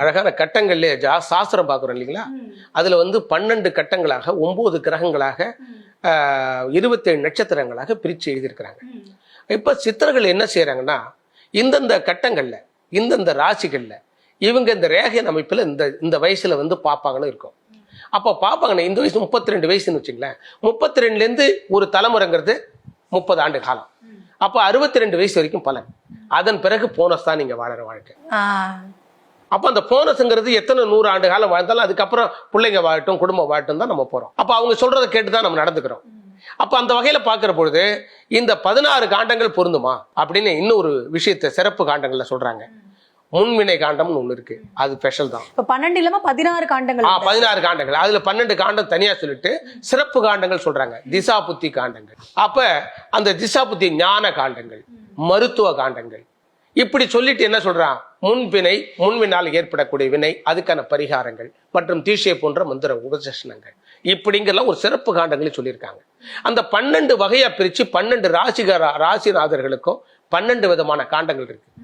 அழகான கட்டங்கள்ல சாஸ்திரம் பார்க்குறோம் இல்லைங்களா, அதுல 12 கட்டங்களாக 9 கிரகங்களாக 27 நட்சத்திரங்களாக பிரித்து எழுதியிருக்கிறாங்க. இப்ப சித்தர்கள் என்ன செய்யறாங்கன்னா, இந்தந்த கட்டங்கள்ல இந்தந்த ராசிகள்ல இவங்க இந்த ரேகை அமைப்புல இந்த வயசுல பார்ப்பாங்கன்னு இருக்கும். அப்போ பார்ப்பாங்கன்னா இந்த வயசு 32 வயசுன்னு வச்சுங்களேன், 32லேருந்து ஒரு தலைமுறைங்கிறது 30 ஆண்டு காலம். அப்போ 62 வயசு வரைக்கும் பலன். அதன் பிறகு போனஸ் தான் நீங்க வாழற வாழ்க்கை. அப்போ அந்த போனஸ்ங்கிறது எத்தனை 100 ஆண்டு காலம் வாழ்ந்தாலும் அதுக்கப்புறம் பிள்ளைங்க வாழட்டும் குடும்பம் வாழட்டும் தான் நம்ம போறோம். அப்போ அவங்க சொல்றதை கேட்டு தான் நம்ம நடந்துக்கிறோம். அப்ப அந்த வகையில பாக்குற பொழுது இந்த 16 காண்டங்கள் பொருந்துமா அப்படின்னு இன்னொரு விஷயத்தை சிறப்பு காண்டங்கள்ல சொல்றாங்க. முன்வினை காண்டம்னு ஒண்ணு இருக்கு, அது ஸ்பெஷல் தான். இப்ப 12 இல்லாம 16 காண்டங்கள். 16 காண்டங்கள், அதுல 12 காண்டம் தனியா சொல்லிட்டு சிறப்பு காண்டங்கள் சொல்றாங்க, திசா புத்தி காண்டங்கள். அப்ப அந்த திசா புத்தி ஞான காண்டங்கள், மருத்துவ காண்டங்கள், இப்படி சொல்லிட்டு என்ன சொல்றான், முன்வினால் ஏற்படக்கூடிய வினை, அதுக்கான பரிகாரங்கள் மற்றும் தீட்சை போன்ற மந்திர உபதேசனங்கள், இப்படிங்கெல்லாம் ஒரு சிறப்பு காண்டங்களை சொல்லியிருக்காங்க. அந்த 12 வகையா பிரிச்சு 12 ராசிநாதர்களுக்கும் 12 விதமான காண்டங்கள் இருக்கு.